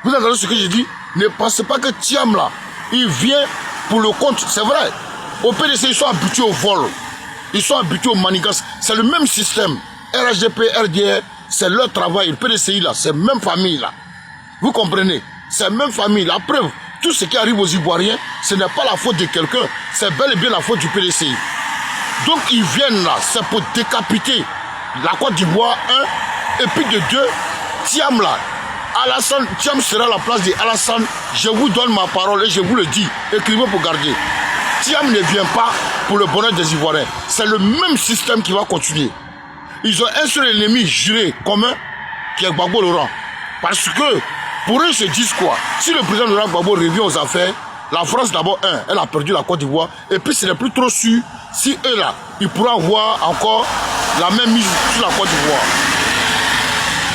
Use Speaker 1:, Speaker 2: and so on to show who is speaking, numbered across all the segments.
Speaker 1: Vous entendez ce que je dis? Ne pensez pas que Thiam là, il vient pour le compte. C'est vrai. Au PDC, ils sont habitués au vol. Ils sont habitués au manigance. C'est le même système. RHDP, RDR, c'est leur travail. Le PDCI là, c'est la même famille là. Vous comprenez? C'est la même famille. La preuve, tout ce qui arrive aux Ivoiriens, ce n'est pas la faute de quelqu'un. C'est bel et bien la faute du PDCI. Donc ils viennent là, c'est pour décapiter la Côte d'Ivoire, 1. Et puis de 2, Thiam là. Alassane, Thiam sera à la place de Alassane. Je vous donne ma parole et je vous le dis. Écrivez pour garder. Thiam ne vient pas pour le bonheur des Ivoiriens. C'est le même système qui va continuer. Ils ont un seul ennemi juré commun qui est Gbagbo Laurent. Parce que pour eux, ils se disent quoi? Si le président Laurent Gbagbo revient aux affaires, la France d'abord, elle a perdu la Côte d'Ivoire. Et puis ce n'est plus trop sûr si eux là, ils pourront avoir encore la même mise sur la Côte d'Ivoire.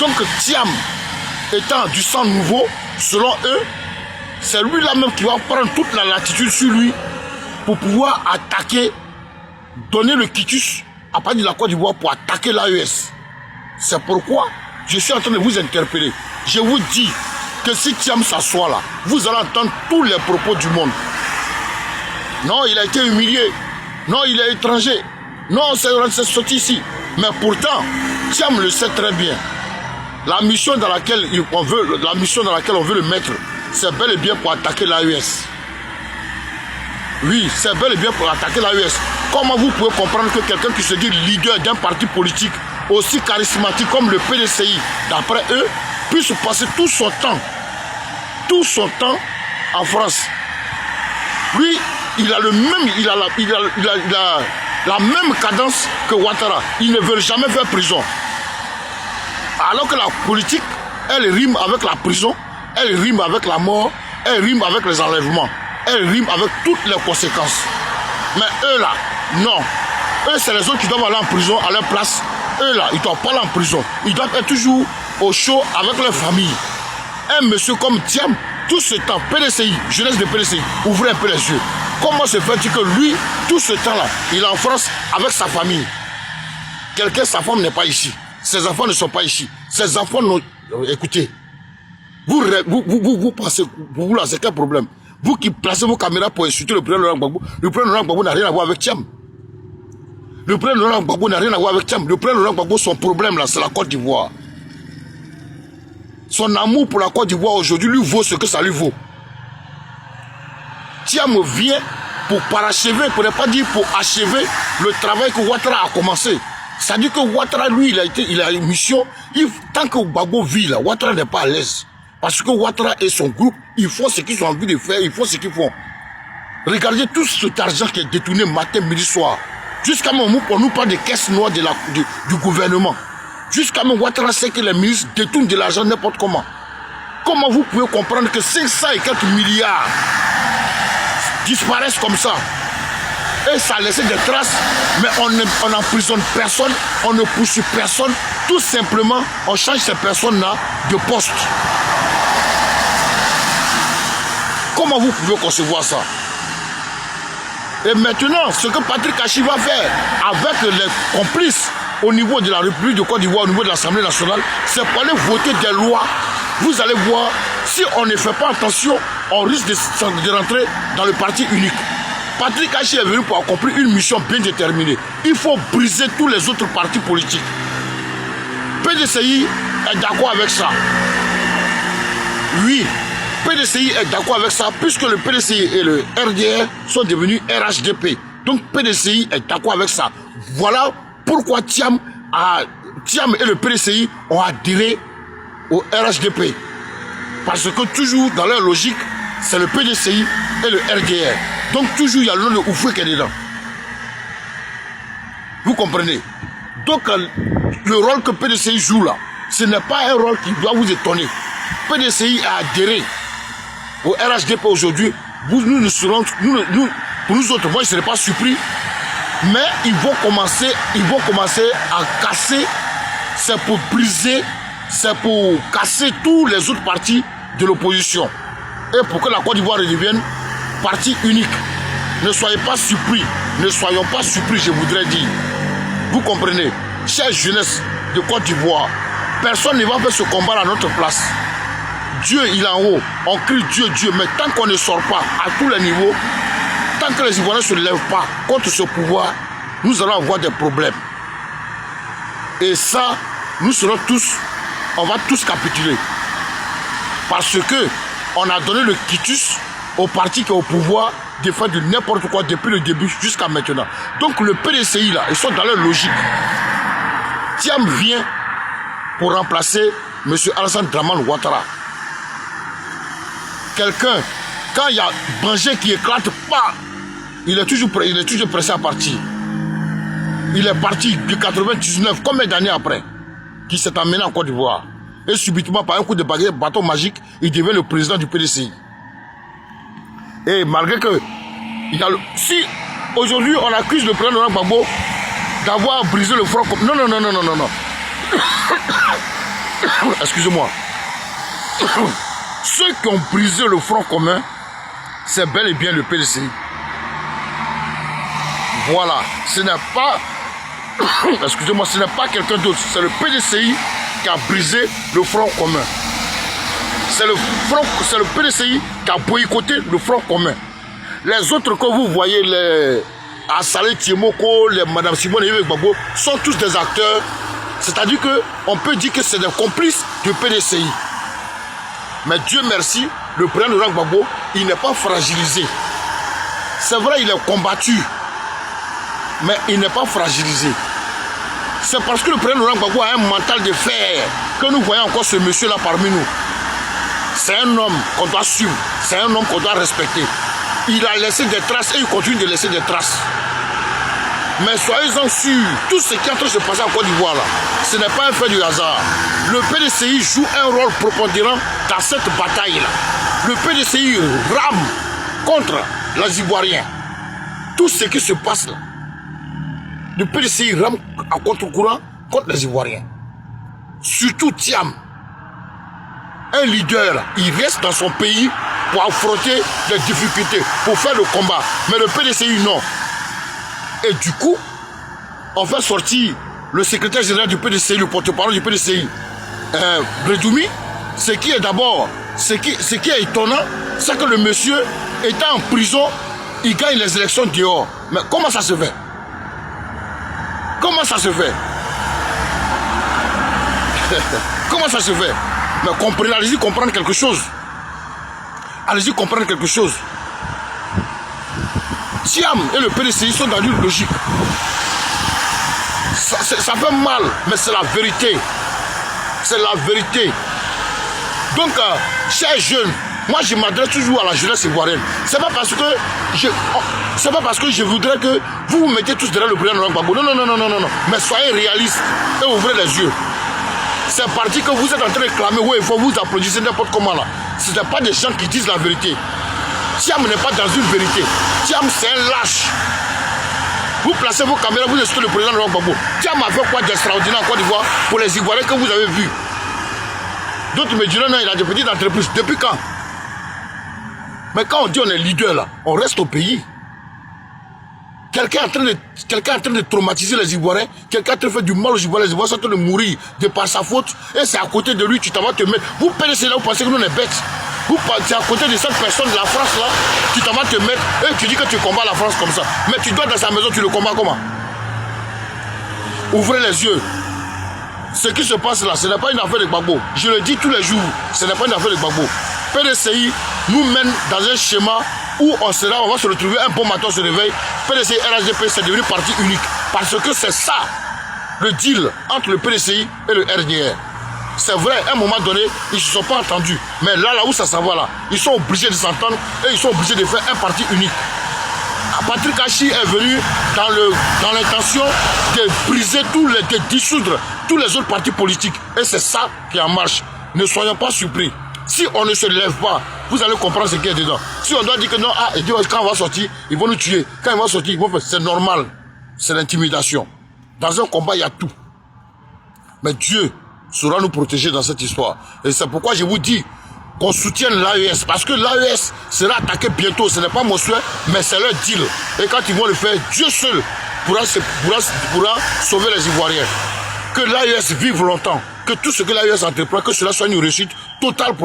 Speaker 1: Donc Thiam étant du sang nouveau, selon eux, c'est lui-là même qui va prendre toute la latitude sur lui pour pouvoir attaquer, donner le quitus à partir de la Côte d'Ivoire pour attaquer l'AES. C'est pourquoi je suis en train de vous interpeller. Je vous dis que si Thiam s'assoit là, vous allez entendre tous les propos du monde. Non, il a été humilié. Non, il est étranger. Non, c'est sorti ici. Mais pourtant, Thiam le sait très bien. La mission dans laquelle on veut le mettre, c'est bel et bien pour attaquer l'AES. Oui, c'est bel et bien pour attaquer l'AES. Comment vous pouvez comprendre que quelqu'un qui se dit leader d'un parti politique aussi charismatique comme le PDCI, d'après eux, puisse passer tout son temps en France? Lui, il a la même cadence que Ouattara. Il ne veut jamais faire prison. Alors que la politique, elle rime avec la prison, elle rime avec la mort, elle rime avec les enlèvements, elle rime avec toutes les conséquences. Mais eux là, non. Eux, c'est les autres qui doivent aller en prison à leur place. Eux là, ils ne doivent pas aller en prison. Ils doivent être toujours au chaud avec leur famille. Un monsieur comme Thiam, tout ce temps, PDCI, jeunesse de PDCI, ouvrez un peu les yeux. Comment se fait-il que lui, tout ce temps-là, il est en France avec sa famille? Quelqu'un, sa femme n'est pas ici. Ses enfants ne sont pas ici. Ses enfants n'ont... Écoutez, vous pensez, vous là, c'est quel problème? Vous qui placez vos caméras pour insulter le président Laurent Gbagbo, le président Laurent Gbagbo n'a rien à voir avec Thiam. Le président Laurent Gbagbo n'a rien à voir avec Thiam. Le président Laurent Gbagbo, son problème là, c'est la Côte d'Ivoire. Son amour pour la Côte d'Ivoire aujourd'hui lui vaut ce que ça lui vaut. Thiam vient pour parachever, pour ne pas dire pour achever le travail que Ouattara a commencé. C'est-à-dire que Ouattara, lui, il a une mission. Tant que Gbagbo vit là, Ouattara n'est pas à l'aise. Parce que Ouattara et son groupe, ils font ce qu'ils ont envie de faire, ils font ce qu'ils font. Regardez tout cet argent qui est détourné matin, midi, soir. Jusqu'à même, on nous parle des caisses noires du gouvernement. Jusqu'à même, Ouattara sait que les ministres détournent de l'argent n'importe comment. Comment vous pouvez comprendre que 500 et quelques milliards disparaissent comme ça? Et ça a laissé des traces, mais on n'emprisonne personne, on ne poursuit personne. Tout simplement, on change ces personnes-là de poste. Comment vous pouvez concevoir ça? Et maintenant, ce que Patrick Achi va faire avec les complices au niveau de la République de Côte d'Ivoire, au niveau de l'Assemblée nationale, c'est pour aller voter des lois. Vous allez voir, si on ne fait pas attention, on risque de rentrer dans le parti unique. Patrick Achi est venu pour accomplir une mission bien déterminée. Il faut briser tous les autres partis politiques. PDCI est d'accord avec ça. Oui, PDCI est d'accord avec ça, puisque le PDCI et le RDR sont devenus RHDP. Donc PDCI est d'accord avec ça. Voilà pourquoi Thiam et le PDCI ont adhéré au RHDP. Parce que toujours dans leur logique, c'est le PDCI et le RDR. Donc toujours il y a le nom de Oufoué qui est dedans. Vous comprenez? Donc le rôle que PDCI joue là, ce n'est pas un rôle qui doit vous étonner. PDCI a adhéré au RHDP aujourd'hui. Pour nous autres, moi je ne serais pas surpris. Mais ils vont commencer à casser. C'est pour briser, c'est pour casser tous les autres partis de l'opposition. Et pour que la Côte d'Ivoire redevienne parti unique. Ne soyez pas surpris. Ne soyons pas surpris, je voudrais dire. Vous comprenez? Chère jeunesse de Côte d'Ivoire, personne ne va faire ce combat à notre place. Dieu, il est en haut. On crie Dieu, Dieu. Mais tant qu'on ne sort pas à tous les niveaux, tant que les Ivoiriens ne se lèvent pas contre ce pouvoir, nous allons avoir des problèmes. Et ça, nous serons tous, on va tous capituler. Parce que on a donné le quitus au parti qui est au pouvoir de faire de n'importe quoi depuis le début jusqu'à maintenant. Donc le PDCI là, ils sont dans leur logique. Thiam vient pour remplacer M. Alassane Dramane Ouattara. Quelqu'un, quand il y a Bangé qui éclate pas, il est toujours pressé à partir. Il est parti de 99, combien d'années après, qui s'est amené en Côte d'Ivoire. Et subitement, par un coup de baguette, bâton magique, il devient le président du PDCI. Et malgré que, si aujourd'hui on accuse le président Laurent Gbagbo d'avoir brisé le front commun. Non. Excusez-moi. Ceux qui ont brisé le front commun, c'est bel et bien le PDCI. Voilà. Ce n'est pas... Excusez-moi, ce n'est pas quelqu'un d'autre. C'est le PDCI qui a brisé le front commun. C'est le PDCI qui a boycotté le front commun. Les autres que vous voyez, les Assalé Tiemoko, les Madame Simone et Gbagbo, sont tous des acteurs. C'est-à-dire qu'on peut dire que c'est des complices du PDCI. Mais Dieu merci, le président Laurent Gbagbo, il n'est pas fragilisé. C'est vrai, il est combattu, mais il n'est pas fragilisé. C'est parce que le président Laurent Gbagbo a un mental de fer que nous voyons encore ce monsieur-là parmi nous. C'est un homme qu'on doit suivre, c'est un homme qu'on doit respecter. Il a laissé des traces et il continue de laisser des traces. Mais soyez-en sûrs, tout ce qui est en train de se passer en Côte d'Ivoire, là, ce n'est pas un fait du hasard. Le PDCI joue un rôle prépondérant dans cette bataille-là. Le PDCI rame contre les Ivoiriens. Tout ce qui se passe là, le PDCI rame à contre-courant contre les Ivoiriens. Surtout Thiam. Un leader, il reste dans son pays pour affronter les difficultés, pour faire le combat. Mais le PDCI, non. Et du coup, on fait sortir le secrétaire général du PDCI, le porte-parole du PDCI, Bredoumi. Ce qui est d'abord, ce qui est étonnant, c'est que le monsieur, étant en prison, il gagne les élections dehors. Mais comment ça se fait? Comment ça se fait? Comment ça se fait? Mais comprenez, allez-y comprendre quelque chose. Allez-y comprendre quelque chose. Thiam et le PDCI sont dans une logique. Ça fait mal, mais c'est la vérité. C'est la vérité. Donc, chers jeunes, moi je m'adresse toujours à la jeunesse ivoirienne. C'est pas parce que je voudrais que vous vous mettez tous derrière le président Laurent Gbagbo. Non. Mais soyez réalistes et ouvrez les yeux. C'est parti que vous êtes en train de clamer, ouais, il faut vous applaudissez n'importe comment là. Ce n'est pas des gens qui disent la vérité. Thiam n'est pas dans une vérité. Thiam, c'est un lâche. Vous placez vos caméras, vous insultez le président Laurent Gbagbo. Thiam a fait quoi d'extraordinaire en Côte d'Ivoire pour les Ivoiriens que vous avez vus? D'autres me diront, non, il a des petites entreprises. Depuis quand? Mais quand on dit on est leader là, on reste au pays. Quelqu'un est en train de traumatiser les Ivoiriens, quelqu'un est en train de faire du mal aux Ivoiriens, les Ivoiriens sont en train de mourir de par sa faute, et c'est à côté de lui, tu t'en vas te mettre. Vous PDCI là, vous pensez que nous on est bêtes. C'est à côté de cette personne de la France là, tu t'en vas te mettre, et tu dis que tu combats la France comme ça. Mais tu dois dans sa maison, tu le combats comment? Ouvrez les yeux. Ce qui se passe là, ce n'est pas une affaire de Gbagbo. Je le dis tous les jours, ce n'est pas une affaire de Gbagbo. PDCI nous mène dans un schéma où on va se retrouver un bon matin, on se réveille. PDCI RHDP, c'est devenu parti unique. Parce que c'est ça, le deal entre le PDCI et le RDR. C'est vrai, à un moment donné, ils ne se sont pas entendus. Mais là où ça s'en va là, ils sont obligés de s'entendre et ils sont obligés de faire un parti unique. Patrick Hachi est venu dans l'intention de briser de dissoudre tous les autres partis politiques. Et c'est ça qui en marche. Ne soyons pas surpris. Si on ne se lève pas, vous allez comprendre ce qu'il y a dedans. Si on doit dire que non, quand on va sortir, ils vont nous tuer. Quand ils vont sortir, ils vont faire. C'est normal. C'est l'intimidation. Dans un combat, il y a tout. Mais Dieu saura nous protéger dans cette histoire. Et c'est pourquoi je vous dis qu'on soutienne l'AES. Parce que l'AES sera attaqué bientôt. Ce n'est pas mon souhait, mais c'est leur deal. Et quand ils vont le faire, Dieu seul pourra sauver les Ivoiriens. Que l'AES vive longtemps. Que tout ce que l'AES entreprend, que cela soit une réussite totale pour la